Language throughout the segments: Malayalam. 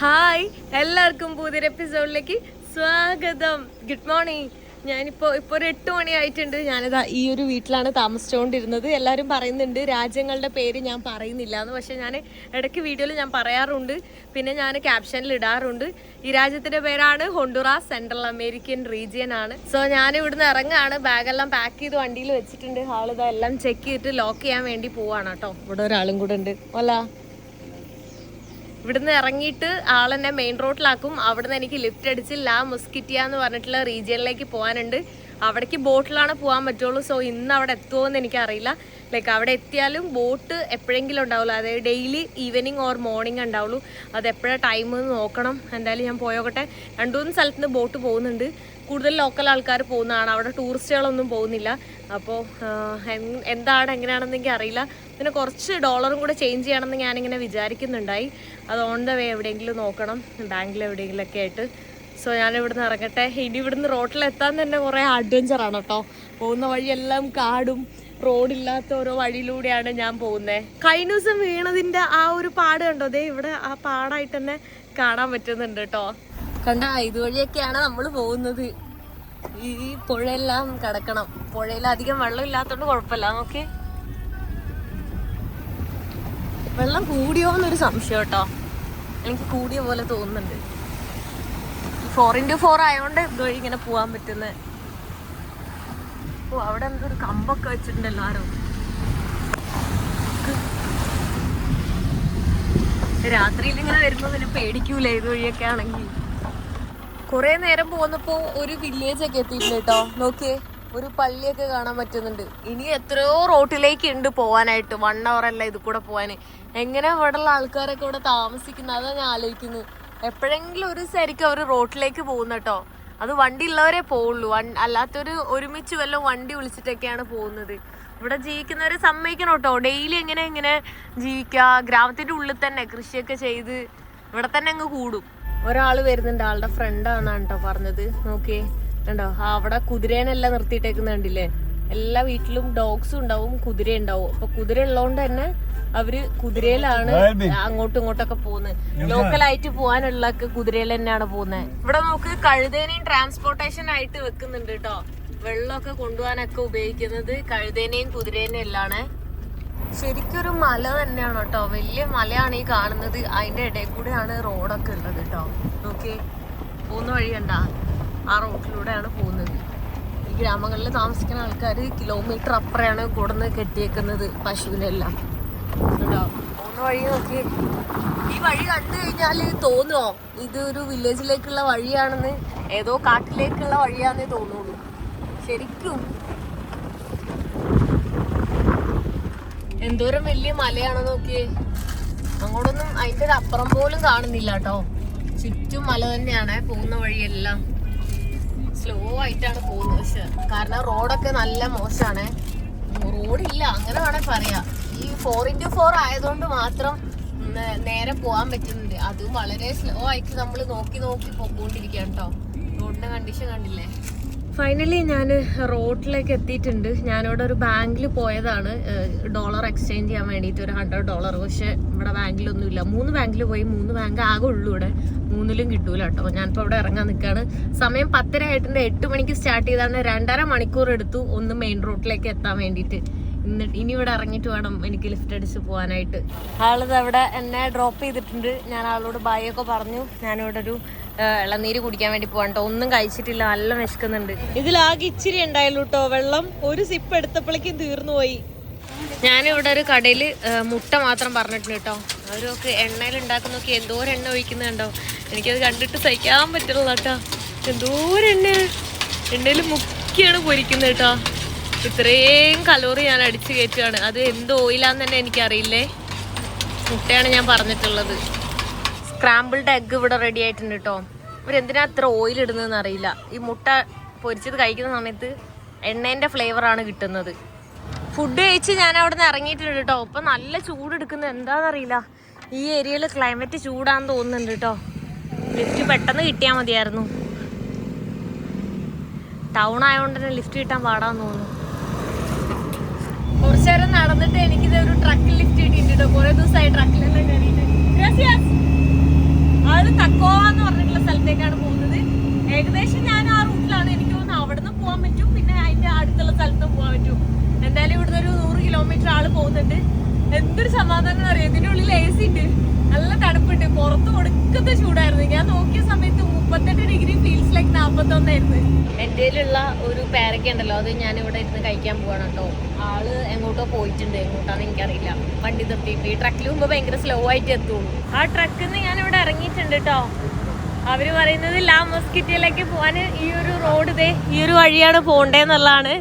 ഹായ്, എല്ലാവർക്കും പുതിയൊരു എപ്പിസോഡിലേക്ക് സ്വാഗതം. Good morning. ഇപ്പോൾ ഒരു 8 മണി ആയിട്ടുണ്ട്. ഞാനിതാ ഈ ഒരു വീട്ടിലാണ് താമസിച്ചുകൊണ്ടിരുന്നത്. എല്ലാവരും പറയുന്നുണ്ട് രാജ്യങ്ങളുടെ പേര് ഞാൻ പറയുന്നില്ല എന്ന്. പക്ഷേ ഞാൻ ഇടയ്ക്ക് വീഡിയോയിൽ ഞാൻ പറയാറുണ്ട്, പിന്നെ ഞാൻ ക്യാപ്ഷനിൽ ഇടാറുണ്ട്. ഈ രാജ്യത്തിൻ്റെ പേരാണ് ഹോണ്ടുറാസ്, സെൻട്രൽ അമേരിക്കൻ റീജിയൻ ആണ്. സോ ഞാൻ ഇവിടുന്ന് ഇറങ്ങാണ്. ബാഗെല്ലാം പാക്ക് ചെയ്ത് വണ്ടിയിൽ വെച്ചിട്ടുണ്ട്. ആളിതാ എല്ലാം ചെക്ക് ചെയ്തിട്ട് ലോക്ക് ചെയ്യാൻ വേണ്ടി പോവാണ് കേട്ടോ. ഇവിടെ ഒരാളും കൂടെ ഉണ്ട്. അല്ല, ഇവിടുന്ന് ഇറങ്ങിയിട്ട് ആളെന്നെ മെയിൻ റോഡിലാക്കും. അവിടുന്ന് എനിക്ക് ലിഫ്റ്റ് അടിച്ച് ലാ മുസ്കിറ്റിയ എന്ന് പറഞ്ഞിട്ടുള്ള റീജിയനിലേക്ക് പോകാനുണ്ട്. അവിടേക്ക് ബോട്ടിലാണ് പോകാൻ പറ്റുള്ളൂ. സോ ഇന്ന് അവിടെ എത്തുമോ എന്ന് എനിക്കറിയില്ല. ലൈക്ക് അവിടെ എത്തിയാലും ബോട്ട് എപ്പോഴെങ്കിലും ഉണ്ടാവുള്ളൂ. അതായത് ഡെയിലി ഈവനിങ് ഓർ മോർണിംഗ് ഉണ്ടാവുള്ളൂ. അത് എപ്പോഴാണ് ടൈം എന്ന് നോക്കണം. എന്തായാലും ഞാൻ പോയോക്കട്ടെ. 2-3 സ്ഥലത്ത് നിന്ന് ബോട്ട് പോകുന്നുണ്ട്. കൂടുതൽ ലോക്കൽ ആൾക്കാർ പോകുന്നതാണ്. അവിടെ ടൂറിസ്റ്റുകളൊന്നും പോകുന്നില്ല. അപ്പോൾ എന്താണ് എങ്ങനെയാണെന്ന് എനിക്ക് അറിയില്ല. പിന്നെ കുറച്ച് ഡോളറും കൂടെ ചേഞ്ച് ചെയ്യണമെന്ന് ഞാനിങ്ങനെ വിചാരിക്കുന്നുണ്ടായി. അത് ഓൺ ദ വേ എവിടെയെങ്കിലും നോക്കണം, ബാങ്കിൽ എവിടെയെങ്കിലുമൊക്കെ ആയിട്ട്. സോ ഞാൻ ഇവിടുന്ന് ഇറങ്ങട്ടെ. ഇനി ഇവിടുന്ന് റോട്ടിലെത്താൻ തന്നെ കുറേ അഡ്വഞ്ചറാണ് കേട്ടോ. പോകുന്ന വഴിയെല്ലാം കാടും റോഡില്ലാത്ത ഓരോ വഴിയിലൂടെയാണ് ഞാൻ പോകുന്നത്. കഴിഞ്ഞ ദിവസം വീണതിൻ്റെ ആ ഒരു പാട് കണ്ടോ? ദേ ഇവിടെ ആ പാടായിട്ട് തന്നെ കാണാൻ പറ്റുന്നുണ്ട് കേട്ടോ. കണ്ട, ഇതുവഴിയൊക്കെയാണ് നമ്മൾ പോകുന്നത്. ഈ പുഴയെല്ലാം കിടക്കണം. പുഴയിൽ അധികം വെള്ളം ഇല്ലാത്തതുകൊണ്ട് കുഴപ്പമില്ല. നോക്കി, വെള്ളം കൂടിയോ എന്നൊരു സംശയം കേട്ടോ. എനിക്ക് കൂടിയ പോലെ തോന്നുന്നുണ്ട്. 4x4 ആയതുകൊണ്ട് ഇതുവഴി ഇങ്ങനെ പോവാൻ പറ്റുന്നത്. ഓ, അവിടെ എന്തൊരു കമ്പൊക്കെ വെച്ചിട്ടുണ്ടല്ലോ ആരോ. രാത്രിയിൽ ഇങ്ങനെ വരുമ്പോ പിന്നെ പേടിക്കൂലേ ഇതുവഴിയൊക്കെ ആണെങ്കിൽ. കുറെ നേരം പോന്നപ്പോ ഒരു വില്ലേജ് ഒക്കെ എത്തിയിട്ടുണ്ട് കേട്ടോ. നോക്കിയേ, ഒരു പള്ളിയൊക്കെ കാണാൻ പറ്റുന്നുണ്ട്. ഇനി എത്രയോ റോട്ടിലേക്ക് ഉണ്ട് പോവാനായിട്ട്. 1 hour അല്ല ഇത് കൂടെ പോവാന്. എങ്ങനെ ഇവിടെയുള്ള ആൾക്കാരൊക്കെ ഇവിടെ താമസിക്കുന്നത്, അതാ ഞാൻ ആലോചിക്കുന്നത്. എപ്പോഴെങ്കിലും ഒരു ശരിക്കും അവർ റോട്ടിലേക്ക് പോകുന്ന കേട്ടോ. അത് വണ്ടി ഉള്ളവരെ പോവുള്ളൂ. അല്ലാത്തൊരു ഒരുമിച്ച് വല്ലതും വണ്ടി വിളിച്ചിട്ടൊക്കെയാണ് പോകുന്നത്. ഇവിടെ ജീവിക്കുന്നവരെ സമ്മതിക്കണം കേട്ടോ. ഡെയിലി എങ്ങനെ ജീവിക്കുക. ഗ്രാമത്തിന്റെ ഉള്ളിൽ തന്നെ കൃഷിയൊക്കെ ചെയ്ത് ഇവിടെ തന്നെ അങ്ങ് കൂടും. ഒരാൾ വരുന്നുണ്ട്, ആളുടെ ഫ്രണ്ടാണെന്നാണ് കേട്ടോ പറഞ്ഞത്. നോക്കിയേ, കണ്ടോ അവിടെ കുതിരേനെല്ലാം നിർത്തിയിട്ടേക്കുന്ന കണ്ടില്ലേ. എല്ലാ വീട്ടിലും ഡോഗ്സും ഉണ്ടാവും, കുതിര ഉണ്ടാവും. അപ്പൊ കുതിര ഉള്ളതുകൊണ്ട് തന്നെ അവര് കുതിരയിലാണ് അങ്ങോട്ടും ഇങ്ങോട്ടൊക്കെ പോകുന്നത്. ലോക്കലായിട്ട് പോകാനുള്ള കുതിരയിൽ തന്നെയാണ് പോകുന്നത്. ഇവിടെ നമുക്ക് കഴുതേനെയും ട്രാൻസ്പോർട്ടേഷൻ ആയിട്ട് വെക്കുന്നുണ്ട് കേട്ടോ. വെള്ളമൊക്കെ കൊണ്ടുപോകാനൊക്കെ ഉപയോഗിക്കുന്നത് കഴുതേനെയും കുതിരേനെയും എല്ലാണ്. ശരിക്കൊരു മല തന്നെയാണ് കേട്ടോ. വലിയ മലയാണ് ഈ കാണുന്നത്. അതിന്റെ ഇടയിൽ കൂടെയാണ് റോഡൊക്കെ ഉള്ളത് കേട്ടോ. നോക്കി, പോകുന്ന വഴി കണ്ട, ആ റോഡിലൂടെയാണ് പോകുന്നത്. ഈ ഗ്രാമങ്ങളിൽ താമസിക്കുന്ന ആൾക്കാർ കിലോമീറ്റർ അപ്പുറമാണ് കൊടുന്ന് കെട്ടിയേക്കുന്നത് പശുവിനെല്ലാം കേട്ടോ. പോകുന്ന വഴി നോക്കി, ഈ വഴി കണ്ടു കഴിഞ്ഞാൽ തോന്നുമോ ഇതൊരു വില്ലേജിലേക്കുള്ള വഴിയാണെന്ന്? ഏതോ കാട്ടിലേക്കുള്ള വഴിയാന്നേ തോന്നുള്ളൂ. ശരിക്കും എന്തോരം വലിയ മലയാണ് നോക്കിയേ. അങ്ങോട്ടൊന്നും അതിന്റെ ഒരു അപ്പുറം പോലും കാണുന്നില്ല കേട്ടോ. ചുറ്റും മല തന്നെയാണ്. പോകുന്ന വഴിയെല്ലാം സ്ലോ ആയിട്ടാണ് പോകുന്നത്. പക്ഷെ കാരണം റോഡൊക്കെ നല്ല മോശമാണ്. റോഡില്ല അങ്ങനെ വേണേ പറയാം. ഈ 4x4 ആയതുകൊണ്ട് മാത്രം നേരെ പോകാൻ പറ്റുന്നുണ്ട്. അതും വളരെ സ്ലോ ആയിട്ട് നമ്മൾ നോക്കി പോയിക്കൊണ്ടിരിക്കുകയാണ് കേട്ടോ. റോഡിന്റെ കണ്ടീഷൻ കണ്ടില്ലേ. ഫൈനലി ഞാൻ റോഡിലേക്ക് എത്തിയിട്ടുണ്ട്. ഞാനിവിടെ ഒരു ബാങ്കിൽ പോയതാണ് ഡോളർ എക്സ്ചേഞ്ച് ചെയ്യാൻ വേണ്ടിയിട്ട്, ഒരു $100. പക്ഷെ ഇവിടെ ബാങ്കിലൊന്നുമില്ല. 3 ബാങ്കിൽ പോയി, 3 ബാങ്ക് ആകെ ഉള്ളൂ ഇവിടെ. 3ലും കിട്ടൂല കേട്ടോ. ഞാനിപ്പോൾ ഇവിടെ ഇറങ്ങാൻ നിൽക്കുകയാണ്. സമയം 10:30 ആയിട്ടുണ്ട്. 8 മണിക്ക് സ്റ്റാർട്ട് ചെയ്താണ്. 2.5 മണിക്കൂർ എടുത്തു ഒന്ന് മെയിൻ റോഡിലേക്ക് എത്താൻ വേണ്ടിയിട്ട്. ഇനി ഇവിടെ ഇറങ്ങിയിട്ട് വേണം എനിക്ക് ലിഫ്റ്റ് അടിച്ച് പോകാനായിട്ട്. ആളിത് അവിടെ എന്നെ ഡ്രോപ്പ് ചെയ്തിട്ടുണ്ട്. ഞാൻ ആളോട് ബൈ ഒക്കെ പറഞ്ഞു. ഞാനിവിടെ ഒരു ഇളനീര് കുടിക്കാൻ വേണ്ടി പോകാൻ കേട്ടോ. ഒന്നും കഴിച്ചിട്ടില്ല, നല്ല വിശക്കുന്നുണ്ട്. ഇതിലാകെ ഇച്ചിരി ഉണ്ടായുള്ളൂ കേട്ടോ വെള്ളം. ഒരു സിപ്പ് എടുത്തപ്പോഴേക്കും തീർന്നു പോയി. ഞാനിവിടെ ഒരു കടയിൽ മുട്ട മാത്രം പറഞ്ഞിട്ടുണ്ട് കേട്ടോ. അവരൊക്കെ എണ്ണയിൽ ഉണ്ടാക്കുന്നൊക്കെ എന്തോരം എണ്ണ ഒഴിക്കുന്നുണ്ടോ. എനിക്കത് കണ്ടിട്ട് സഹിക്കാൻ പറ്റില്ല കേട്ടോ. എന്തോരം എണ്ണയിൽ മുക്കിയാണ് പൊരിക്കുന്നത് കേട്ടോ. ഇത്രയും കലോറി ഞാൻ അടിച്ചു കയറ്റുകയാണ്. അത് എന്ത് ഓയിലാന്ന് തന്നെ എനിക്കറിയില്ലേ. മുട്ടയാണ് ഞാൻ പറഞ്ഞിട്ടുള്ളത്. സ്ക്രാമ്പിൾഡ് എഗ്ഗ് ഇവിടെ റെഡി ആയിട്ടുണ്ട് കേട്ടോ. ഇവരെന്തിനാ അത്ര ഓയിൽ ഇടുന്നതെന്ന് അറിയില്ല. ഈ മുട്ട പൊരിച്ചത് കഴിക്കുന്ന സമയത്ത് എണ്ണേൻ്റെ ഫ്ലേവറാണ് കിട്ടുന്നത്. ഫുഡ് കഴിച്ച് ഞാൻ അവിടെ നിന്ന് ഇറങ്ങിയിട്ടുണ്ട് കേട്ടോ. ഇപ്പം നല്ല ചൂടെടുക്കുന്നത് എന്താണെന്നറിയില്ല. ഈ ഏരിയയിൽ ക്ലൈമറ്റ് ചൂടാന്ന് തോന്നുന്നുണ്ട് കേട്ടോ. ലിഫ്റ്റ് പെട്ടെന്ന് കിട്ടിയാൽ മതിയായിരുന്നു. ടൗൺ ആയതുകൊണ്ട് തന്നെ ലിഫ്റ്റ് കിട്ടാൻ പാടാന്ന് തോന്നുന്നു. കുറച്ചു നേരം നടന്നിട്ട് എനിക്കിത് ഒരു ട്രക്കിൽ ലിഫ്റ്റ് കിട്ടിയിട്ടുണ്ട് കേട്ടോ. കുറേ ദിവസമായി ട്രക്കിലെല്ലാം കയറിയിട്ട്. ആള് പോകാൻ പറ്റും, പിന്നെ അതിന്റെ അടുത്തുള്ള സ്ഥലത്തും പോകാൻ പറ്റും. എന്തായാലും ഇവിടുന്ന് ഒരു 100 കിലോമീറ്റർ ആള് പോകുന്നുണ്ട്. എന്തൊരു സമാധാനം അറിയാം, ഇതിനുള്ളിൽ AC ഉണ്ട്, നല്ല തണുപ്പുണ്ട്. പുറത്ത് കൊടുക്കത്തെ ചൂടായിരുന്നു. ഞാൻ നോക്കിയ സമയത്ത് 38 ഡിഗ്രി, ഫീൽസ് ലൈക്ക് 41 ആയിരുന്നു. എൻ്റെ കയ്യിലുള്ള ഒരു പേരക്ക ഉണ്ടല്ലോ, അത് ഞാൻ ഇവിടെ ഇരുന്ന് കഴിക്കാൻ പോവാണ് കേട്ടോ. ആള് എങ്ങോട്ടോ പോയിട്ടുണ്ട്, എങ്ങോട്ടാന്ന് എനിക്കറിയില്ല. വണ്ടി നിർത്തിയിട്ട് ഈ ട്രക്കിൽ മുമ്പ് ഭയങ്കര സ്ലോ ആയിട്ട് എത്തുള്ളൂ. ആ ട്രക്കിൽ നിന്ന് ഞാൻ ഇവിടെ ഇറങ്ങിയിട്ടുണ്ട് കേട്ടോ. അവര് പറയുന്നത് ലാ മസ്കിറ്റയിലേക്ക് പോകാൻ ഈ ഒരു റോഡ് ഇതേ ഈ ഒരു വഴിയാണ് പോകേണ്ടതെന്നുള്ളതാണ്.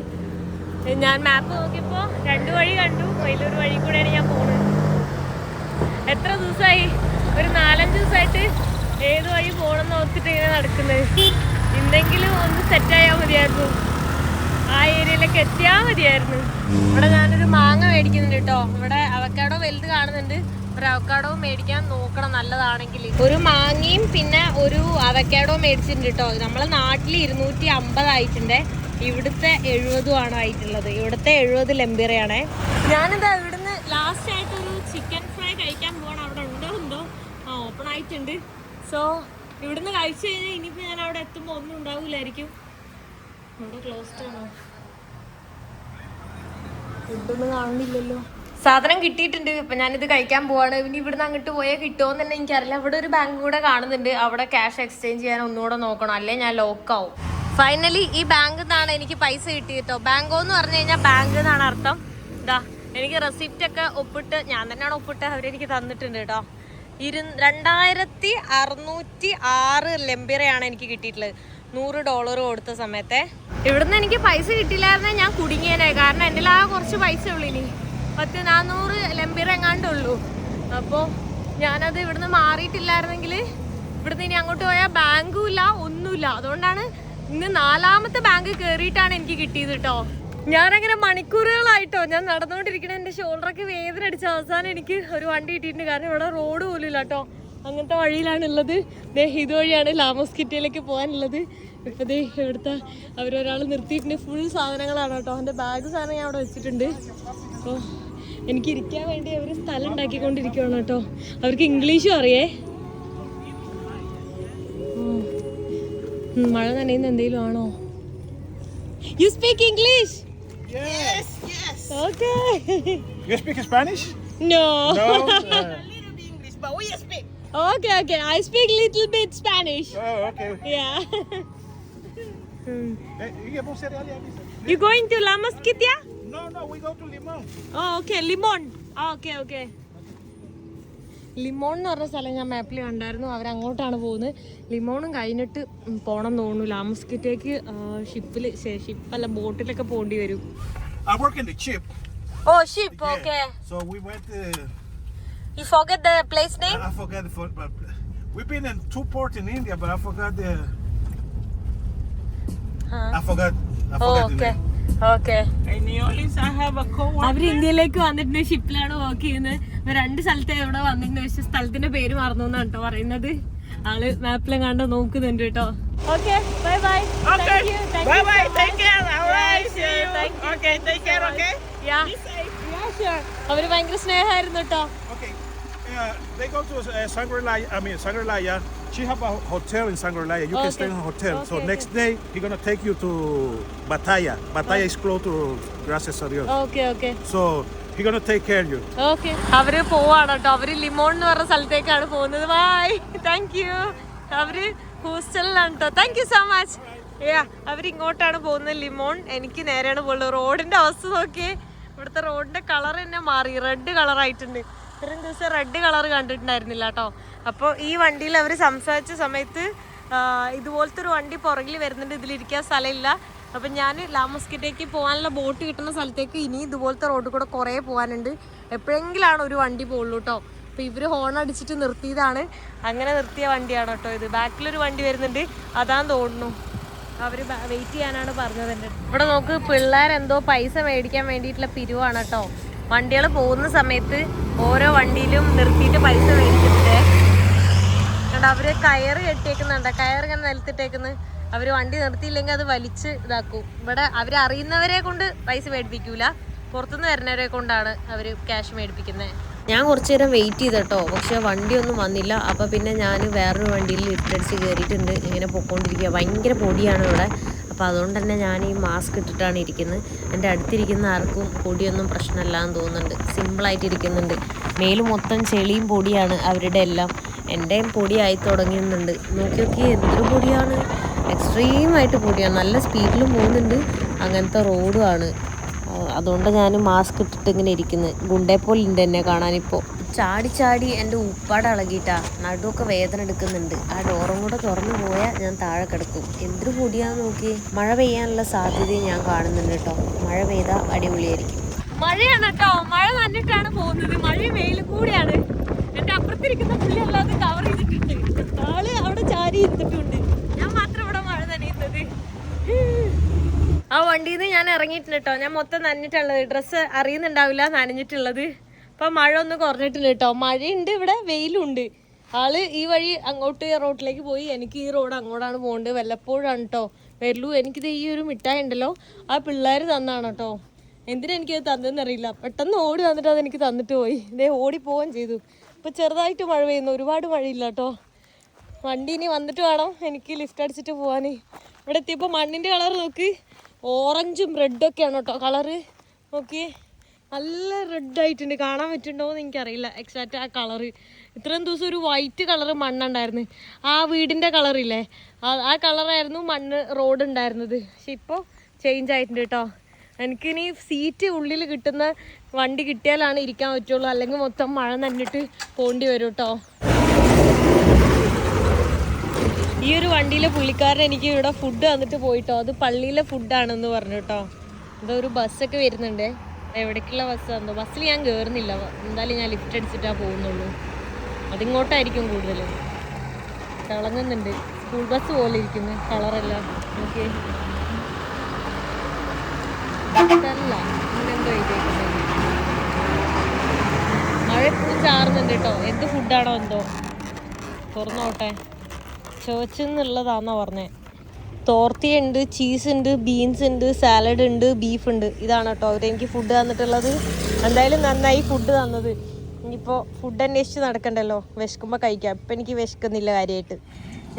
ഞാൻ മാപ്പ് നോക്കിയപ്പോൾ 2 വഴി കണ്ടു, അതിലൊരു വഴി കൂടെയാണ് ഞാൻ പോകുന്നത്. എത്ര ദിവസമായി, ഒരു 4-5 ദിവസമായിട്ട് ഏത് വഴി പോകണമെന്ന് ഓർത്തിട്ട് ഇങ്ങനെ നടക്കുന്നത്. എന്തെങ്കിലും ഒന്ന് സെറ്റായാൽ മതിയായിരുന്നു, ആ ഏരിയയിലേക്ക് എത്തിയാൽ മതിയായിരുന്നു. ഇവിടെ ഞാനൊരു മാങ്ങ മേടിക്കുന്നുണ്ട് കേട്ടോ. ഇവിടെ അവക്കാഡോ വലുത് കാണുന്നുണ്ട്, ഒരു അവക്കാഡോ മേടിക്കാൻ നോക്കണം നല്ലതാണെങ്കിൽ. ഒരു മാങ്ങയും പിന്നെ ഒരു അവക്കാഡോ മേടിച്ചിട്ടുണ്ട് കേട്ടോ. നമ്മളെ നാട്ടിൽ 250 ആയിട്ടുണ്ട്, ഇവിടുത്തെ 70 ആണ് ആയിട്ടുള്ളത്. ഇവിടുത്തെ 70 ലെംബിറയാണേ. ഞാനിതാ ഇവിടുന്ന് ലാസ്റ്റ് ആയിട്ടൊരു ചിക്കൻ ഫ്രൈ കഴിക്കാൻ പോകണം. അവിടെ ഉണ്ടോ ഓപ്പൺ ആയിട്ടുണ്ട്. സോ ഇവിടുന്ന് കഴിച്ചു കഴിഞ്ഞാൽ ഇനിയിപ്പോൾ ഞാൻ അവിടെ എത്തുമ്പോൾ ഒന്നും ഉണ്ടാവില്ലായിരിക്കും. ഇവിടെ ക്ലോസ്ഡ് ആണോ, ഫുഡൊന്നും കാണുന്നില്ലല്ലോ. സാധനം കിട്ടിയിട്ടുണ്ട്, ഇപ്പം ഞാനിത് കഴിക്കാൻ പോവാണ്. ഇനി ഇവിടുന്ന് അങ്ങോട്ട് പോയാൽ കിട്ടുമോ എന്ന് തന്നെ എനിക്കറിയില്ല. ഇവിടെ ഒരു ബാങ്ക് കൂടെ കാണുന്നുണ്ട്, അവിടെ ക്യാഷ് എക്സ്ചേഞ്ച് ചെയ്യാൻ ഒന്നുകൂടെ നോക്കണം, അല്ലേ ഞാൻ ലോക്കാവും. ഫൈനലി ഈ ബാങ്കിൽ നിന്നാണ് എനിക്ക് പൈസ കിട്ടിയിട്ടോ. ബാങ്കോ എന്ന് പറഞ്ഞു കഴിഞ്ഞാൽ ബാങ്ക് എന്നാണ് അർത്ഥം. ഇതാ എനിക്ക് റെസിപ്റ്റ് ഒക്കെ ഒപ്പിട്ട്, ഞാൻ തന്നെയാണ് ഒപ്പിട്ട്, അവരെനിക്ക് തന്നിട്ടുണ്ട് കേട്ടോ. 2606 ലെംബിറയാണ് എനിക്ക് കിട്ടിയിട്ടുള്ളത്, $100 കൊടുത്ത സമയത്തെ. ഇവിടുന്ന് എനിക്ക് പൈസ കിട്ടില്ലായിരുന്നേ ഞാൻ കുടുങ്ങിയേനെ. കാരണം എൻ്റെ ആ കുറച്ച് പൈസ ഉള്ളൂ, ഇനി 400 ലെംബിറ എങ്ങാണ്ടുള്ളൂ. അപ്പോൾ ഞാനത് ഇവിടുന്ന് മാറിയിട്ടില്ലായിരുന്നെങ്കിൽ ഇവിടുന്ന് ഇനി അങ്ങോട്ട് പോയാൽ ബാങ്കും ഇല്ല, ഒന്നുമില്ല. അതുകൊണ്ടാണ് ഇന്ന് 4ാമത്തെ ബാങ്ക് കയറിയിട്ടാണ് എനിക്ക് കിട്ടിയത് കേട്ടോ. ഞാനങ്ങനെ മണിക്കൂറുകളായിട്ടോ ഞാൻ നടന്നുകൊണ്ടിരിക്കണ, എൻ്റെ ഷോൾഡറൊക്കെ വേദന അടിച്ച അവസാനം എനിക്ക് ഒരു വണ്ടി കിട്ടിയിട്ടുണ്ട്. കാരണം ഇവിടെ റോഡ് പോലും ഇല്ല കേട്ടോ, അങ്ങനത്തെ വഴിയിലാണുള്ളത്. ഇതുവഴിയാണ് ലാ മസ്കിറ്റയിലേക്ക് പോകാനുള്ളത്. ഇപ്പം ദേ ഇവിടുത്തെ അവരൊരാൾ നിർത്തിയിട്ടുണ്ട്, ഫുൾ സാധനങ്ങളാണ് കേട്ടോ. എൻ്റെ ബാഗ് സാധനം ഞാൻ അവിടെ വെച്ചിട്ടുണ്ട്. അപ്പോൾ എനിക്ക് ഇരിക്കാൻ വേണ്ടി അവർ സ്ഥലം ഉണ്ടാക്കിക്കൊണ്ടിരിക്കുകയാണ് കേട്ടോ. അവർക്ക് ഇംഗ്ലീഷും അറിയേ. മഴ നനയുന്ന എന്തെങ്കിലും ആണോ? You speak English? Yes, yes. Okay. You speak Spanish? No. No. A little bit English, but we speak. Okay. I speak little bit Spanish. Oh, okay. Yeah. You get more cereal? You going to La Mosquitia? No, we go to Limon. Oh, okay. Limon. Okay. ലിമോൺ എന്ന് പറഞ്ഞ സ്ഥലം ഞാൻ മാപ്പിൽ കണ്ടായിരുന്നു. അവരങ്ങോട്ടാണ് പോകുന്നത്. ലിമോണും കഴിഞ്ഞിട്ട് പോകണം തോന്നുന്നു. ലാ മസ്കിറ്റയ്ക്ക് ഷിപ്പല്ല ബോട്ടിലൊക്കെ പോകേണ്ടി വരും. I work in the ship. Oh, ship. Yeah. Okay. So we went to... You forget the place name? I forgot the... We've been in 2 ports in India, but I forgot the... Huh? I forgot Oh, the okay. name. Okay. In New Orleans, I have a co-worker. അവർ ഇന്ത്യയിലേക്ക് വന്നിട്ടുണ്ട്, ഷിപ്പിലാണ് വർക്ക് ചെയ്യുന്നത്. 2 സ്ഥലത്തെ ഇവിടെ വന്നിട്ടുണ്ട്, പക്ഷെ സ്ഥലത്തിന്റെ പേര് മറന്നു എന്നാണ് കേട്ടോ പറയുന്നത്. ആള് മാപ്പിലും കണ്ടോ നോക്കുന്നുണ്ട് കേട്ടോ. Okay, bye. Okay. Bye. Take care. All right. See you. Okay. Take care. Okay. Yeah. Be safe. Yeah, sure. അവര് ഭയങ്കര സ്നേഹമായിരുന്നു കേട്ടോ. Okay. They go to Sangrelaya. She have a hotel in Sangrelaya. You can stay in a hotel. So next day, he's going to take you to Batalla. Batalla is close to Gracias a Dios. Okay. So he's going to take care of you. Okay. അവര് പോവാണ് കേട്ടോ. അവര് ലിമോൺ എന്ന് പറഞ്ഞ സ്ഥലത്തേക്കാണ് പോകുന്നത്. ബൈ. Thank you. അവര് ഹോസ്റ്റലിലാണ് കേട്ടോ. Thank you so much. അവരിങ്ങോട്ടാണ് പോകുന്നത്, ലിമോൺ. എനിക്ക് നേരെയാണ് പോകുന്നത്. റോഡിന്റെ അവസ്ഥ നോക്കിയേ. ഇവിടുത്തെ റോഡിന്റെ കളർ തന്നെ മാറി, റെഡ് കളർ ആയിട്ടുണ്ട്. ഇത്രയും ദിവസം റെഡ് കളർ കണ്ടിട്ടുണ്ടായിരുന്നില്ല കേട്ടോ. അപ്പോൾ ഈ വണ്ടിയിൽ അവർ സംസാരിച്ച സമയത്ത് ഇതുപോലത്തെ ഒരു വണ്ടി പുറകിൽ വരുന്നുണ്ട്, ഇതിലിരിക്കാൻ സ്ഥലമില്ല. അപ്പം ഞാൻ ലാ മസ്കിറ്റയ്ക്ക് പോകാനുള്ള ബോട്ട് കിട്ടുന്ന സ്ഥലത്തേക്ക് ഇനി ഇതുപോലത്തെ റോഡ് കൂടെ കുറേ പോകാനുണ്ട്. എപ്പോഴെങ്കിലാണ് ഒരു വണ്ടി പോകുള്ളൂ കേട്ടോ. അപ്പോൾ ഇവർ ഹോൺ അടിച്ചിട്ട് നിർത്തിയതാണ്, അങ്ങനെ നിർത്തിയ വണ്ടിയാണ് കേട്ടോ ഇത്. ബാക്കിലൊരു വണ്ടി വരുന്നുണ്ട്, അതാന്ന് തോന്നുന്നു. അവർ വെയിറ്റ് ചെയ്യാനാണ് പറഞ്ഞത് എൻ്റെ. ഇവിടെ നോക്ക്, പിള്ളേരെന്തോ പൈസ മേടിക്കാൻ വേണ്ടിയിട്ടുള്ള പിരിവാണ് കേട്ടോ. വണ്ടികൾ പോകുന്ന സമയത്ത് ഓരോ വണ്ടിയിലും നിർത്തിയിട്ട് പൈസ മേടിച്ചിട്ട് കണ്ടോ. അവര് കയറ് കെട്ടിയേക്കുന്നുണ്ട്, കയറിങ്ങനെ നിലത്തിട്ടേക്കുന്നു. അവര് വണ്ടി നിർത്തിയില്ലെങ്കിൽ അത് വലിച്ച് ഇതാക്കും. ഇവിടെ അവരറിയുന്നവരെ കൊണ്ട് പൈസ മേടിപ്പിക്കൂല, പുറത്തുനിന്ന് വരുന്നവരെ കൊണ്ടാണ് അവര് ക്യാഷ് മേടിപ്പിക്കുന്നത്. ഞാൻ കുറച്ചു നേരം വെയിറ്റ് ചെയ്തട്ടോ, പക്ഷെ വണ്ടിയൊന്നും വന്നില്ല. അപ്പോൾ പിന്നെ ഞാൻ വേറൊരു വണ്ടിയിൽ ലിഫ്റ്റടിച്ച് കയറിയിട്ടുണ്ട്. ഇങ്ങനെ പൊക്കോണ്ടിരിക്കുക. ഭയങ്കര പൊടിയാണ് ഇവിടെ. അപ്പോൾ അതുകൊണ്ട് തന്നെ ഞാൻ ഈ മാസ്ക് ഇട്ടിട്ടാണ് ഇരിക്കുന്നത്. എൻ്റെ അടുത്തിരിക്കുന്ന ആർക്കും പൊടിയൊന്നും പ്രശ്നമല്ല എന്ന് തോന്നുന്നുണ്ട്. സിമ്പിളായിട്ട് ഇരിക്കുന്നുണ്ട്. മേല് മൊത്തം ചെളിയും പൊടിയാണ് അവരുടെ എല്ലാം. എൻ്റെയും പൊടിയായി തുടങ്ങുന്നുണ്ട്. നോക്കി എന്തൊരു പൊടിയാണ്, എക്സ്ട്രീമായിട്ട് പൊടിയാണ്. നല്ല സ്പീഡിലും പോകുന്നുണ്ട്. അങ്ങനത്തെ റോഡുമാണ്. അതുകൊണ്ട് ഞാൻ മാസ്ക് ഇട്ടിട്ട് ഇങ്ങനെ ഇരിക്കുന്നത്. ഗുണ്ടേ പോലെ ഉണ്ട് എന്നെ കാണാനിപ്പോൾ. ചാടി എൻ്റെ ഉപ്പാട് ഇളകിയിട്ടാ നടുവൊക്കെ വേദന എടുക്കുന്നുണ്ട്. ആ ഡോറും കൂടെ തുറന്നു പോയാൽ ഞാൻ താഴെ കിടക്കും. എന്തൊരു പൊടിയാന്ന് നോക്കി. മഴ പെയ്യാനുള്ള സാധ്യതയും ഞാൻ കാണുന്നുണ്ട് കേട്ടോ. മഴ പെയ്താൽ അടിപൊളിയായിരിക്കും. മഴയാണ് കേട്ടോ. മഴ നന്നിട്ടാണ് പോകുന്നത്. മഴ വെയിലും കൂടിയാണ്. എൻ്റെ അപ്പുറത്തിരിക്കുന്ന പുള്ളി അല്ലാതെ കവർ ചെയ്തിട്ടുണ്ട്. ആള് അവിടെ ചാരി ഇരുന്നിട്ടുണ്ട്. ഞാൻ മാത്രം ഇവിടെ മഴ നനയുന്നത്. ആ വണ്ടിയിൽ നിന്ന് ഞാൻ ഇറങ്ങിയിട്ടുണ്ട് കേട്ടോ. ഞാൻ മൊത്തം നനഞ്ഞിട്ടുള്ളത്. ഡ്രസ്സ് അറിയുന്നുണ്ടാവില്ല നനഞ്ഞിട്ടുള്ളത്. അപ്പം മഴ ഒന്ന് കുറഞ്ഞിട്ടുണ്ട് കേട്ടോ. മഴയുണ്ട്, ഇവിടെ വെയിലുണ്ട്. ആള് ഈ വഴി അങ്ങോട്ട് റോഡിലേക്ക് പോയി. എനിക്ക് ഈ റോഡ് അങ്ങോട്ടാണ് പോകേണ്ടത്. വല്ലപ്പോഴാണ് കേട്ടോ വരുള്ളൂ. എനിക്കിത് ഈ ഒരു മിഠായി ഉണ്ടല്ലോ, ആ പിള്ളേർ തന്നാണ് കേട്ടോ. എന്തിനാ എനിക്കത് തന്നതെന്നറിയില്ല. പെട്ടെന്ന് ഓടി വന്നിട്ട് അതെനിക്ക് തന്നിട്ട് പോയി. ഇതേ ഓടി പോവുകയും ചെയ്തു. ഇപ്പോൾ ചെറുതായിട്ട് മഴ പെയ്യുന്നു, ഒരുപാട് മഴയില്ല കേട്ടോ. വണ്ടി ഇനി വന്നിട്ട് വേണം എനിക്ക് ലിഫ്റ്റ് അടിച്ചിട്ട് പോകാൻ. ഇവിടെ എത്തിയപ്പോൾ മണ്ണിൻ്റെ കളർ നോക്ക്, ഓറഞ്ചും റെഡൊക്കെയാണ് കേട്ടോ കളറ്. നോക്കി നല്ല റെഡായിട്ടുണ്ട്. കാണാൻ പറ്റുന്നുണ്ടോ എന്ന് എനിക്കറിയില്ല എക്സാക്റ്റ് ആ കളറ്. ഇത്രയും ദിവസം ഒരു വൈറ്റ് കളറ് മണ്ണുണ്ടായിരുന്നു. ആ വീടിൻ്റെ കളറില്ലേ, ആ കളറായിരുന്നു മണ്ണ് റോഡ് ഉണ്ടായിരുന്നത്. പക്ഷെ ഇപ്പോൾ ചേഞ്ച് ആയിട്ടുണ്ട് കേട്ടോ. എനിക്കിനി സീറ്റ് ഉള്ളിൽ കിട്ടുന്ന വണ്ടി കിട്ടിയാലാണ് ഇരിക്കാൻ പറ്റുള്ളൂ. അല്ലെങ്കിൽ മൊത്തം മഴ നനഞ്ഞിട്ട് പോണ്ടി വരും കേട്ടോ. ഈ ഒരു വണ്ടിയിലെ പുള്ളിക്കാരൻ എനിക്ക് ഇവിടെ ഫുഡ് തന്നിട്ട് പോയിട്ടോ. അത് പള്ളിയിലെ ഫുഡാണെന്ന് പറഞ്ഞു കേട്ടോ. എന്തോ ഒരു ബസ്സൊക്കെ വരുന്നുണ്ട്. എവിടേക്കുള്ള ബസ് എന്തോ. ബസ്സിൽ ഞാൻ കയറുന്നില്ല. എന്തായാലും ഞാൻ ലിഫ്റ്റ് അടിച്ചിട്ടാ പോകുന്നുള്ളൂ. അതിങ്ങോട്ടായിരിക്കും കൂടുതൽ. തിളങ്ങുന്നുണ്ട്. സ്കൂൾ ബസ് പോലെ ഇരിക്കുന്നു കളറെല്ലാം. ഓക്കെ അല്ല ഇങ്ങനെന്തോ എഴുതിയേക്കുന്നത്. മഴ എപ്പോഴും ചാറുന്നുണ്ട് കേട്ടോ. എന്ത് ഫുഡാണോ എന്തോ. തുറന്നോട്ടെ. ചോച്ചെന്നുള്ളതാണെന്നാ പറഞ്ഞേ. തോർത്തിയുണ്ട്, ചീസ് ഉണ്ട്, ബീൻസ് ഉണ്ട്, സാലഡ് ഉണ്ട്, ബീഫ് ഉണ്ട്. ഇതാണ് കേട്ടോ അവരെനിക്ക് ഫുഡ് തന്നിട്ടുള്ളത്. എന്തായാലും നന്നായി ഫുഡ് തന്നത്. ഇനിയിപ്പോൾ ഫുഡ് അന്വേഷിച്ച് നടക്കണ്ടല്ലോ. വിശക്കുമ്പോൾ കഴിക്കാം. ഇപ്പം എനിക്ക് വിശക്കുന്നില്ല കാര്യമായിട്ട്.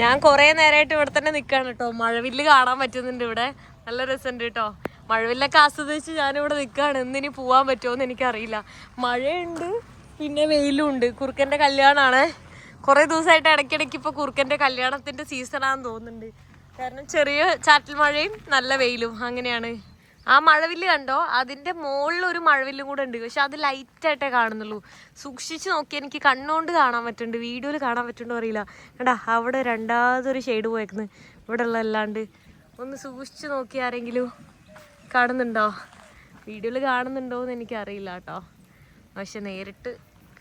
ഞാൻ കുറേ നേരമായിട്ട് ഇവിടെ തന്നെ നിൽക്കുകയാണ് കേട്ടോ. മഴവില്ല് കാണാൻ പറ്റുന്നുണ്ട് ഇവിടെ. നല്ല രസമുണ്ട് കേട്ടോ. മഴവില്ലൊക്കെ ആസ്വദിച്ച് ഞാനിവിടെ നിൽക്കുകയാണ്. ഇന്നിനി പോകാൻ പറ്റുമോ എന്ന് എനിക്കറിയില്ല. മഴയുണ്ട്, പിന്നെ വെയിലും ഉണ്ട്. കുറുക്കൻ്റെ കല്യാണമാണ്. കുറേ ദിവസമായിട്ട് ഇടയ്ക്കിടയ്ക്ക് ഇപ്പോൾ കുറുക്കൻ്റെ കല്യാണത്തിൻ്റെ സീസണാണെന്ന് തോന്നുന്നുണ്ട്. കാരണം ചെറിയ ചാറ്റൽ മഴയും നല്ല വെയിലും അങ്ങനെയാണ്. ആ മഴവില്ല് കണ്ടോ, അതിൻ്റെ മുകളിൽ ഒരു മഴവില്ലും കൂടെ ഉണ്ട്. പക്ഷെ അത് ലൈറ്റായിട്ടേ കാണുന്നുള്ളൂ. സൂക്ഷിച്ച് നോക്കി എനിക്ക് കണ്ണുകൊണ്ട് കാണാൻ പറ്റുന്നുണ്ട്. വീഡിയോയിൽ കാണാൻ പറ്റുന്നുണ്ടോ അറിയില്ല. കണ്ടാ അവിടെ രണ്ടാമതൊരു ഷെയ്ഡ് പോയേക്കുന്നു. ഇവിടെ ഉള്ള അല്ലാണ്ട് ഒന്ന് സൂക്ഷിച്ച് നോക്കി ആരെങ്കിലും കാണുന്നുണ്ടോ? വീഡിയോയിൽ കാണുന്നുണ്ടോ എന്ന് എനിക്കറിയില്ല കേട്ടോ. പക്ഷെ നേരിട്ട്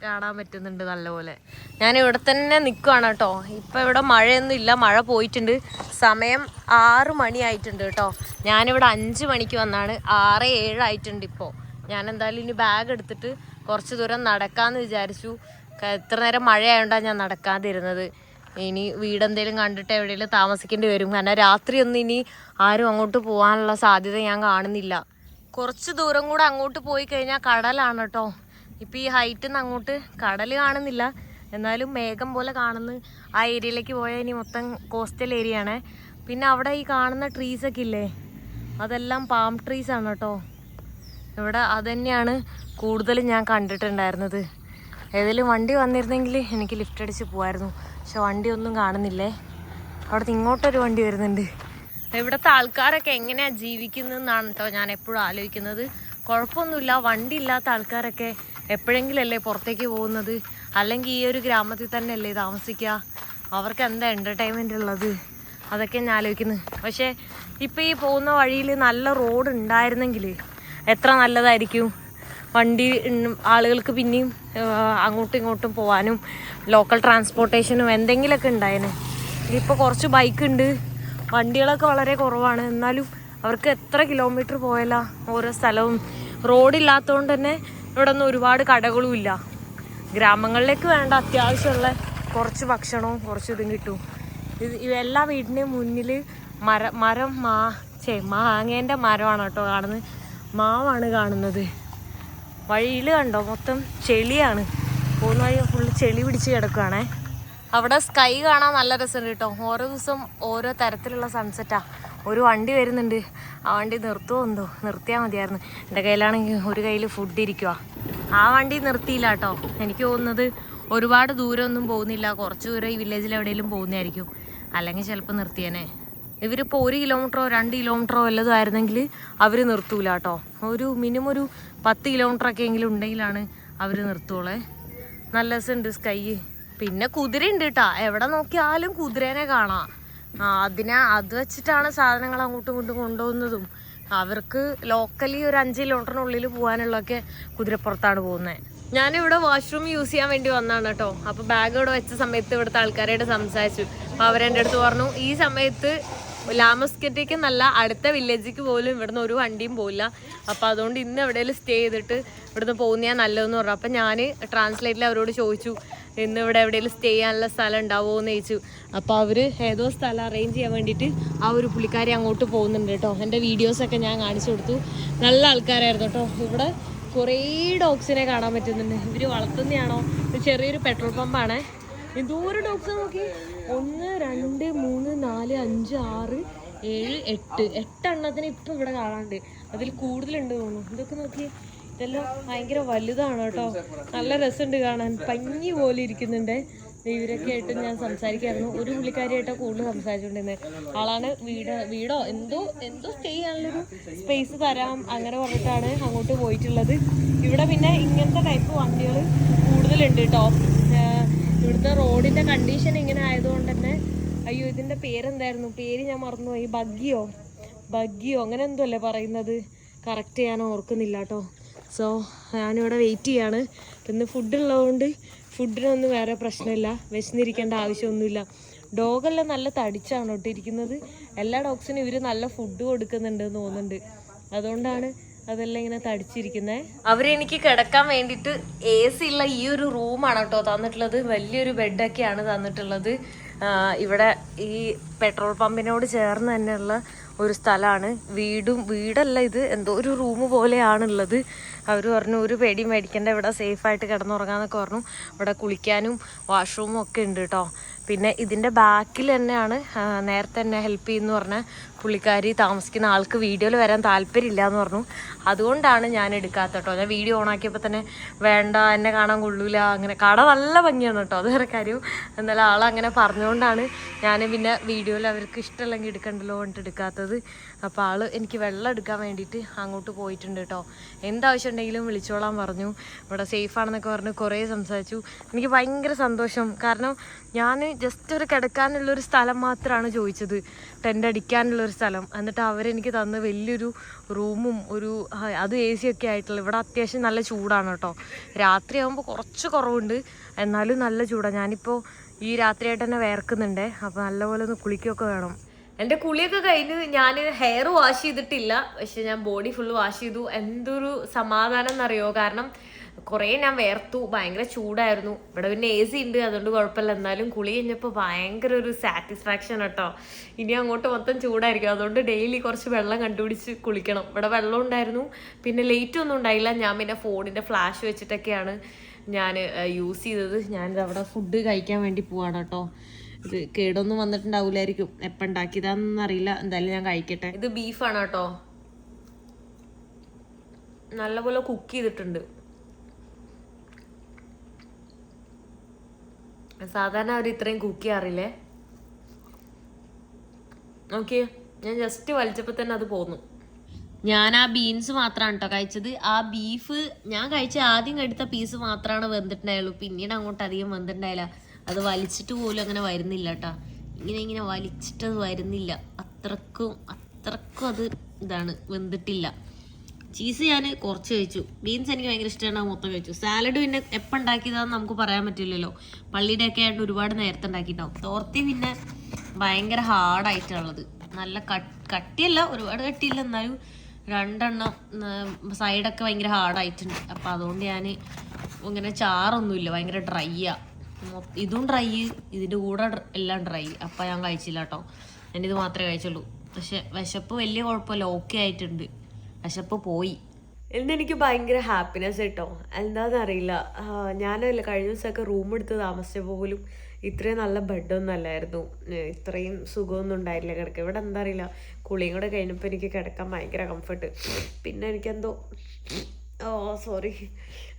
കാണാൻ പറ്റുന്നുണ്ട് നല്ലപോലെ. ഞാൻ ഇവിടെ തന്നെ നിൽക്കുകയാണ് കേട്ടോ. ഇപ്പം ഇവിടെ മഴയൊന്നും ഇല്ല, മഴ പോയിട്ടുണ്ട്. സമയം 6 മണിയായിട്ടുണ്ട് കേട്ടോ. ഞാനിവിടെ 5 മണിക്ക് വന്നാണ്. 6:07 ആയിട്ടുണ്ട് ഇപ്പോൾ. ഞാൻ എന്തായാലും ഇനി ബാഗ് എടുത്തിട്ട് കുറച്ച് ദൂരം നടക്കാമെന്ന് വിചാരിച്ചു. ഇത്ര നേരം മഴയായതുകൊണ്ടാണ് ഞാൻ നടക്കാതിരുന്നത്. ഇനി വീടെന്തേലും കണ്ടിട്ട് എവിടെയെങ്കിലും താമസിക്കേണ്ടി വരും. കാരണം രാത്രിയൊന്നും ഇനി ആരും അങ്ങോട്ട് പോകാനുള്ള സാധ്യത ഞാൻ കാണുന്നില്ല. കുറച്ച് ദൂരം കൂടെ അങ്ങോട്ട് പോയി കഴിഞ്ഞാൽ കടലാണ് കേട്ടോ. ഇപ്പോൾ ഈ ഹൈറ്റിൽ നിന്ന് അങ്ങോട്ട് കടൽ കാണുന്നില്ല, എന്നാലും മേഘം പോലെ കാണുന്നു. ആ ഏരിയയിലേക്ക് പോയാൽ ഇനി മൊത്തം കോസ്റ്റൽ ഏരിയ ആണ്. പിന്നെ അവിടെ ഈ കാണുന്ന ട്രീസൊക്കെ ഇല്ലേ, അതെല്ലാം പാം ട്രീസാണ് കേട്ടോ. ഇവിടെ അതുതന്നെയാണ് കൂടുതലും ഞാൻ കണ്ടിട്ടുണ്ടായിരുന്നത്. ഏതെങ്കിലും വണ്ടി വന്നിരുന്നെങ്കിൽ എനിക്ക് ലിഫ്റ്റ് അടിച്ച് പോകായിരുന്നു. പക്ഷെ വണ്ടിയൊന്നും കാണുന്നില്ലേ. അവിടുത്തെ ഇങ്ങോട്ടൊരു വണ്ടി വരുന്നുണ്ട്. ഇവിടുത്തെ ആൾക്കാരൊക്കെ എങ്ങനെയാണ് ജീവിക്കുന്നതെന്നാണ് കേട്ടോ ഞാൻ എപ്പോഴും ആലോചിക്കുന്നത്. കുഴപ്പമൊന്നുമില്ല, വണ്ടി ഇല്ലാത്ത ആൾക്കാരൊക്കെ എപ്പോഴെങ്കിലല്ലേ പുറത്തേക്ക് പോകുന്നത്, അല്ലെങ്കിൽ ഈ ഒരു ഗ്രാമത്തിൽ തന്നെ അല്ലേ താമസിക്കുക. അവർക്ക് എന്താ എൻ്റർടൈൻമെൻ്റ് ഉള്ളത്, അതൊക്കെ ഞാൻ ആലോചിക്കുന്നത്. പക്ഷേ ഇപ്പോൾ ഈ പോകുന്ന വഴിയിൽ നല്ല റോഡ് ഉണ്ടായിരുന്നെങ്കിൽ എത്ര നല്ലതായിരിക്കും. വണ്ടി ആളുകൾക്ക് പിന്നെയും അങ്ങോട്ടും ഇങ്ങോട്ടും പോകാനും ലോക്കൽ ട്രാൻസ്പോർട്ടേഷനും എന്തെങ്കിലുമൊക്കെ ഉണ്ടായേനെ. ഇപ്പോൾ കുറച്ച് ബൈക്കുണ്ട്, വണ്ടികളൊക്കെ വളരെ കുറവാണ്. എന്നാലും അവർക്ക് എത്ര കിലോമീറ്റർ പോയാലാ ഓരോ സ്ഥലവും. റോഡില്ലാത്തതുകൊണ്ട് തന്നെ ഇവിടെ ഒന്നും ഒരുപാട് കടകളും ഇല്ല. ഗ്രാമങ്ങളിലേക്ക് വേണ്ട അത്യാവശ്യമുള്ള കുറച്ച് ഭക്ഷണവും കുറച്ച് ഇതും കിട്ടും. എല്ലാ വീടിൻ്റെയും മുന്നിൽ മാങ്ങേൻ്റെ മരമാണ് കേട്ടോ കാണുന്നത്. മാവാണ് കാണുന്നത്. വഴിയിൽ കണ്ടോ മൊത്തം ചെളിയാണ്. പോകുന്ന വഴി ഫുള്ള് ചെളി പിടിച്ച് കിടക്കുകയാണേ. അവിടെ സ്കൈ കാണാൻ നല്ല രസമുണ്ട് കേട്ടോ. ഓരോ ദിവസം ഓരോ തരത്തിലുള്ള സൺസെറ്റാണ്. ഒരു വണ്ടി വരുന്നുണ്ട്, ആ വണ്ടി നിർത്തുമോ എന്തോ, നിർത്തിയാൽ മതിയായിരുന്നു. എൻ്റെ കയ്യിലാണെങ്കിൽ ഒരു കയ്യിൽ ഫുഡ് ഇരിക്കുക. ആ വണ്ടി നിർത്തിയില്ല കേട്ടോ. എനിക്ക് തോന്നുന്നത് ഒരുപാട് ദൂരമൊന്നും പോകുന്നില്ല, കുറച്ച് ദൂരം ഈ വില്ലേജിൽ എവിടെയെങ്കിലും പോകുന്നതായിരിക്കും, അല്ലെങ്കിൽ ചിലപ്പോൾ നിർത്തിയേനെ. ഇവരിപ്പോൾ 1 കിലോമീറ്ററോ 2 കിലോമീറ്ററോ വല്ലതും ആയിരുന്നെങ്കിൽ അവർ നിർത്തൂല കേട്ടോ. ഒരു മിനിമം ഒരു 10 കിലോമീറ്ററൊക്കെ എങ്കിലും ഉണ്ടെങ്കിലാണ് അവർ നിർത്തുള്ളേ. നല്ല രസമുണ്ട് സ്കൈ. പിന്നെ കുതിരയുണ്ട് കേട്ടോ, എവിടെ നോക്കിയാലും കുതിരേനെ കാണാം. അത് വെച്ചിട്ടാണ് സാധനങ്ങൾ അങ്ങോട്ടും ഇങ്ങോട്ടും കൊണ്ടുപോകുന്നതും. അവർക്ക് ലോക്കലി ഒരു 5 കിലോമീറ്ററിനുള്ളിൽ പോകാനുള്ളതൊക്കെ കുതിരപ്പുറത്താണ് പോകുന്നത്. ഞാനിവിടെ വാഷ്റൂം യൂസ് ചെയ്യാൻ വേണ്ടി വന്നതാണ് കേട്ടോ. അപ്പോൾ ബാഗ് ഇവിടെ വെച്ച സമയത്ത് ഇവിടുത്തെ ആൾക്കാരായിട്ട് സംസാരിച്ചു. അപ്പോൾ അവരെൻ്റെ അടുത്ത് പറഞ്ഞു ഈ സമയത്ത് ലാമസ്കറ്റേക്ക് നല്ല അടുത്ത വില്ലേജിലേക്ക് പോലും ഇവിടുന്ന് ഒരു വണ്ടിയും പോയില്ല. അപ്പോൾ അതുകൊണ്ട് ഇന്ന് എവിടെയെങ്കിലും സ്റ്റേ ചെയ്തിട്ട് ഇവിടുന്ന് പോകുന്നതാണ് നല്ലതെന്ന് പറഞ്ഞു. അപ്പം ഞാൻ ട്രാൻസ്ലേറ്റിൽ അവരോട് ചോദിച്ചു ഇന്ന് ഇവിടെ എവിടെയെങ്കിലും സ്റ്റേ ചെയ്യാനുള്ള സ്ഥലം ഉണ്ടാവുമോ എന്ന് ചോദിച്ചു. അപ്പോൾ അവർ ഏതോ സ്ഥലം അറേഞ്ച് ചെയ്യാൻ വേണ്ടിയിട്ട് ആ ഒരു പുള്ളിക്കാരി അങ്ങോട്ട് പോകുന്നുണ്ട് കേട്ടോ. എൻ്റെ വീഡിയോസൊക്കെ ഞാൻ കാണിച്ചു കൊടുത്തു. നല്ല ആൾക്കാരായിരുന്നു കേട്ടോ. ഇവിടെ കുറേ ഡോഗ്സിനെ കാണാൻ പറ്റുന്നുണ്ട്. ഇവർ വളർത്തുന്നതാണോ? ഒരു ചെറിയൊരു പെട്രോൾ പമ്പാണ്. എന്തോരം ഡോഗ്സ് നോക്കി, 1 2 3 4 5 6 7 8 എണ്ണത്തിന് ഇപ്പം ഇവിടെ കാണാണ്ട്. അതിൽ കൂടുതലുണ്ട് തോന്നുന്നു. ഇതൊക്കെ നോക്കി, ഇതെല്ലാം ഭയങ്കര വലുതാണ് കേട്ടോ. നല്ല രസമുണ്ട് കാണാൻ, പഞ്ഞി പോലെ ഇരിക്കുന്നുണ്ട്. ഇവരൊക്കെ ആയിട്ട് ഞാൻ സംസാരിക്കായിരുന്നു. ഒരു പുള്ളിക്കാരിയായിട്ടോ കൂടുതൽ സംസാരിച്ചുകൊണ്ടിരുന്നത്. ആളാണ് വീടോ എന്തോ സ്റ്റേ ചെയ്യാനുള്ളൊരു സ്പേസ് തരാം അങ്ങനെ പറഞ്ഞിട്ടാണ് അങ്ങോട്ട് പോയിട്ടുള്ളത്. ഇവിടെ പിന്നെ ഇങ്ങനത്തെ ടൈപ്പ് വണ്ടികൾ കൂടുതലുണ്ട് കേട്ടോ. ഇവിടുത്തെ റോഡിൻ്റെ കണ്ടീഷൻ ഇങ്ങനെ ആയതുകൊണ്ട് തന്നെ, അയ്യോ ഇതിൻ്റെ പേരെന്തായിരുന്നു, പേര് ഞാൻ മറന്നുപോയി, ബഗ്ഗിയോ അങ്ങനെ എന്തോ അല്ലേ പറയുന്നത്, കറക്റ്റ് ഞാൻ ഓർക്കുന്നില്ല കേട്ടോ. സോ ഞാനിവിടെ വെയിറ്റ് ചെയ്യാണ്. ഇന്ന് ഫുഡുള്ളതുകൊണ്ട് ഫുഡിനൊന്നും വേറെ പ്രശ്നമില്ല, വിശന്നിരിക്കേണ്ട ആവശ്യമൊന്നുമില്ല. ഡോഗെല്ലാം നല്ല തടിച്ചാണ് ഇട്ടിരിക്കുന്നത്. എല്ലാ ഡോഗ്സിനും ഇവർ നല്ല ഫുഡ് കൊടുക്കുന്നുണ്ട് എന്ന് തോന്നുന്നുണ്ട്. അതുകൊണ്ടാണ് അതെല്ലാം ഇങ്ങനെ തടിച്ചിരിക്കുന്നത്. അവരെനിക്ക് കിടക്കാൻ വേണ്ടിയിട്ട് AC ഉള്ള ഈ ഒരു റൂമാണ് കേട്ടോ തന്നിട്ടുള്ളത്. വലിയൊരു ബെഡൊക്കെയാണ് തന്നിട്ടുള്ളത്. ഇവിടെ ഈ പെട്രോൾ പമ്പിനോട് ചേർന്ന് തന്നെയുള്ള ഒരു സ്ഥലമാണ്. വീടല്ല ഇത്, എന്തോ ഒരു റൂം പോലെയാണുള്ളത്. അവർ പറഞ്ഞു ഒരു പേടിയും മേടിക്കേണ്ട, ഇവിടെ സേഫായിട്ട് കിടന്നുറങ്ങാന്നൊക്കെ പറഞ്ഞു. ഇവിടെ കുളിക്കാനും വാഷ്റൂമും ഒക്കെ ഉണ്ട് കേട്ടോ. പിന്നെ ഇതിൻ്റെ ബാക്കിൽ തന്നെയാണ് നേരത്തെ തന്നെ ഹെൽപ്പ് ചെയ്യുമെന്ന് പറഞ്ഞ പുള്ളിക്കാരി താമസിക്കുന്ന ആൾക്ക് വീഡിയോയിൽ വരാൻ താല്പര്യമില്ല എന്ന് പറഞ്ഞു. അതുകൊണ്ടാണ് ഞാൻ എടുക്കാത്ത കേട്ടോ. ഞാൻ വീഡിയോ ഓണാക്കിയപ്പോൾ തന്നെ വേണ്ട, എന്നെ കാണാൻ കൊള്ളൂല, അങ്ങനെ കട നല്ല ഭംഗിയാണ് കേട്ടോ, അത് വേറെ കാര്യം. എന്നാലും ആളങ്ങനെ പറഞ്ഞുകൊണ്ടാണ് ഞാൻ പിന്നെ വീഡിയോയിൽ അവർക്ക് ഇഷ്ടമല്ലെങ്കിൽ എടുക്കണ്ടല്ലോ പറഞ്ഞിട്ട് എടുക്കാത്തത്. അപ്പോൾ ആൾ എനിക്ക് വെള്ളം എടുക്കാൻ വേണ്ടിയിട്ട് അങ്ങോട്ട് പോയിട്ടുണ്ട് കേട്ടോ. എന്താവശ്യം ഉണ്ടെങ്കിലും വിളിച്ചോളാൻ പറഞ്ഞു. ഇവിടെ സേഫാണെന്നൊക്കെ പറഞ്ഞ് കുറേ സംസാരിച്ചു. എനിക്ക് ഭയങ്കര സന്തോഷം. കാരണം ഞാൻ ജസ്റ്റ് ഒരു കിടക്കാനുള്ളൊരു സ്ഥലം മാത്രമാണ് ചോദിച്ചത്, ടെൻ്റ് അടിക്കാനുള്ളൊരു സ്ഥലം. എന്നിട്ട് അവരെനിക്ക് തന്ന വലിയൊരു റൂമും അത് AC ഒക്കെ ആയിട്ടുള്ള. ഇവിടെ അത്യാവശ്യം നല്ല ചൂടാണ് കേട്ടോ. രാത്രിയാകുമ്പോൾ കുറച്ച് കുറവുണ്ട്, എന്നാലും നല്ല ചൂടാണ്. ഞാനിപ്പോൾ ഈ രാത്രിയായിട്ട് തന്നെ വേർക്കുന്നുണ്ട്. അപ്പോൾ നല്ലപോലെ ഒന്ന് കുളിക്കുകയൊക്കെ വേണം. എൻ്റെ കുളിയൊക്കെ കഴിഞ്ഞ് ഞാൻ ഹെയർ വാഷ് ചെയ്തിട്ടില്ല, പക്ഷെ ഞാൻ ബോഡി ഫുള്ള് വാഷ് ചെയ്തു. എന്തൊരു സമാധാനം എന്നറിയോ, കാരണം കുറേ ഞാൻ വേർത്തു, ഭയങ്കര ചൂടായിരുന്നു. ഇവിടെ പിന്നെ AC ഉണ്ട്, അതുകൊണ്ട് കുഴപ്പമില്ല. എന്നാലും കുളി കഴിഞ്ഞപ്പോൾ ഭയങ്കര ഒരു സാറ്റിസ്ഫാക്ഷൻ കേട്ടോ. ഇനി അങ്ങോട്ട് മൊത്തം ചൂടായിരിക്കും, അതുകൊണ്ട് ഡെയിലി കുറച്ച് വെള്ളം കണ്ടുപിടിച്ച് കുളിക്കണം. ഇവിടെ വെള്ളം ഉണ്ടായിരുന്നു, പിന്നെ ലൈറ്റ് ഒന്നും ഉണ്ടായില്ല. ഞാൻ പിന്നെ ഫോണിൻ്റെ ഫ്ലാഷ് വെച്ചിട്ടൊക്കെയാണ് ഞാൻ യൂസ് ചെയ്തത്. ഞാനിത് അവിടെ ഫുഡ് കഴിക്കാൻ വേണ്ടി പോവാണ് കേട്ടോ. ഇത് കേടൊന്നും വന്നിട്ടുണ്ടാവില്ലായിരിക്കും, എപ്പം ഉണ്ടാക്കിയതാണെന്നൊന്നും അറിയില്ല. എന്തായാലും ഞാൻ കഴിക്കട്ടെ. ഇത് ബീഫാണ് കേട്ടോ, നല്ലപോലെ കുക്ക് ചെയ്തിട്ടുണ്ട്. സാധാരണ അവർ ഇത്രയും കുക്ക് ചെയ്യാറില്ലേ. ഓക്കെ, ഞാൻ ജസ്റ്റ് വലിച്ചപ്പോൾ തന്നെ അത് പോന്നു. ഞാൻ ആ ബീൻസ് മാത്രമാണ് കേട്ടോ കഴിച്ചത്. ആ ബീഫ് ഞാൻ ആദ്യം കഴിച്ച പീസ് മാത്രമാണ് വെന്തിട്ടുണ്ടായുള്ളൂ. പിന്നീട് അങ്ങോട്ട് അധികം വെന്തിട്ടുണ്ടായില്ല. അത് വലിച്ചിട്ട് പോലും അങ്ങനെ വരുന്നില്ല കേട്ടോ. ഇങ്ങനെ വലിച്ചിട്ടത് വരുന്നില്ല. അത്രക്കും അത് ഇതാണ്, വെന്തിട്ടില്ല. ചീസ് ഞാൻ കുറച്ച് കഴിച്ചു. ബീൻസ് എനിക്ക് ഭയങ്കര ഇഷ്ടമാണ്, മൊത്തം കഴിച്ചു. സാലഡ് പിന്നെ എപ്പോൾ ഉണ്ടാക്കിയതാന്ന് നമുക്ക് പറയാൻ പറ്റില്ലല്ലോ. പള്ളിയുടെ ഒക്കെ ആയിട്ട് ഒരുപാട് നേരത്തെ ഉണ്ടാക്കിയിട്ടുണ്ടാവും. തോർത്തി പിന്നെ ഭയങ്കര ഹാർഡായിട്ടുള്ളത്, നല്ല കട്ടിയല്ല, ഒരുപാട് കട്ടിയില്ല, എന്നാലും 2 എണ്ണം സൈഡൊക്കെ ഭയങ്കര ഹാർഡായിട്ടുണ്ട്. അപ്പോൾ അതുകൊണ്ട് ഞാൻ ഇങ്ങനെ ചാറൊന്നുമില്ല, ഭയങ്കര ഡ്രൈയാ. ഇതും ഡ്രൈ, ഇതിൻ്റെ കൂടെ എല്ലാം ഡ്രൈ. അപ്പം ഞാൻ കഴിച്ചില്ല കേട്ടോ, ഞാനിത് മാത്രമേ കഴിച്ചുള്ളൂ. പക്ഷെ വിശപ്പ് വലിയ കുഴപ്പമില്ല, ഓക്കെ ആയിട്ടുണ്ട്, വിശപ്പ് പോയി. എന്നെനിക്ക് ഭയങ്കര ഹാപ്പിനെസ് കേട്ടോ. എന്താണെന്നറിയില്ല, ഞാനല്ല കഴിഞ്ഞ ദിവസമൊക്കെ റൂം എടുത്ത് താമസിച്ചപ്പോൾ പോലും ഇത്രയും നല്ല ബെഡൊന്നും അല്ലായിരുന്നു, ഇത്രയും സുഖമൊന്നും ഉണ്ടായില്ല കിടക്കുക. ഇവിടെ എന്താ അറിയില്ല, കുളിയും കൂടെ കഴിഞ്ഞപ്പോൾ എനിക്ക് കിടക്കാൻ ഭയങ്കര കംഫർട്ട്. പിന്നെ എനിക്കെന്തോ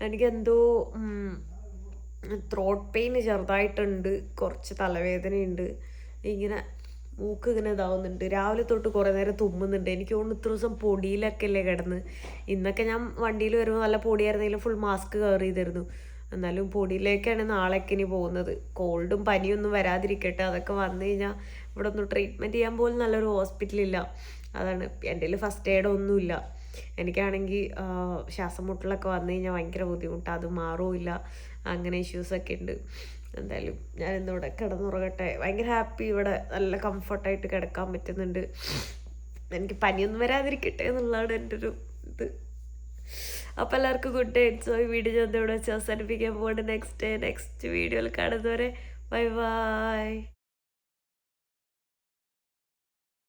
എനിക്കെന്തോ ത്രോട്ട് പെയിൻ ചെറുതായിട്ടുണ്ട്, കുറച്ച് തലവേദനയുണ്ട്, ഇങ്ങനെ മൂക്ക് ഇങ്ങനെ ഇതാവുന്നുണ്ട്. രാവിലെ തൊട്ട് കുറേ നേരം തുമ്മുന്നുണ്ട്. എനിക്ക് തോന്നുന്നു ഇത്ര ദിവസം പൊടിയിലൊക്കെ അല്ലേ കിടന്ന്. ഇന്നൊക്കെ ഞാൻ വണ്ടിയിൽ വരുമ്പോൾ നല്ല പൊടിയായിരുന്നെങ്കിലും ഫുൾ മാസ്ക് കവർ ചെയ്തിരുന്നു. എന്നാലും പൊടിയിലേക്കാണ് നാളേക്ക് ഇനി പോകുന്നത്. കോൾഡും പനിയൊന്നും വരാതിരിക്കട്ടെ. അതൊക്കെ വന്നു കഴിഞ്ഞാൽ ഇവിടെ ഒന്നും ട്രീറ്റ്മെൻറ്റ് ചെയ്യാൻ പോലും നല്ലൊരു ഹോസ്പിറ്റലില്ല. അതാണ് എൻ്റെ കയ്യിൽ ഫസ്റ്റ് എയ്ഡ് ഒന്നുമില്ല. എനിക്കാണെങ്കിൽ ശ്വാസം മുട്ടലൊക്കെ വന്നു കഴിഞ്ഞാൽ ഭയങ്കര ബുദ്ധിമുട്ടാണ്, അത് മാറുമില്ല, അങ്ങനെ ഇഷ്യൂസൊക്കെ ഉണ്ട്. എന്തായാലും ഞാൻ ഇന്നിവിടെ കിടന്നുറങ്ങട്ടെ. ഭയങ്കര ഹാപ്പി, ഇവിടെ നല്ല കംഫർട്ടായിട്ട് കിടക്കാൻ പറ്റുന്നുണ്ട്. എനിക്ക് പനിയൊന്നും വരാതിരിക്കട്ടെ എന്നുള്ളതാണ് എൻ്റെ ഒരു ഇത്. അപ്പോൾ എല്ലാവർക്കും ഗുഡ് ഡേ. സോ ഈ വീഡിയോ ഞാൻ ഇവിടെ വെച്ച് അവസാനിപ്പിക്കാൻ പോകുന്നുണ്ട്. നെക്സ്റ്റ് വീഡിയോയിൽ കാണുന്നവരെ ബൈ ബൈ.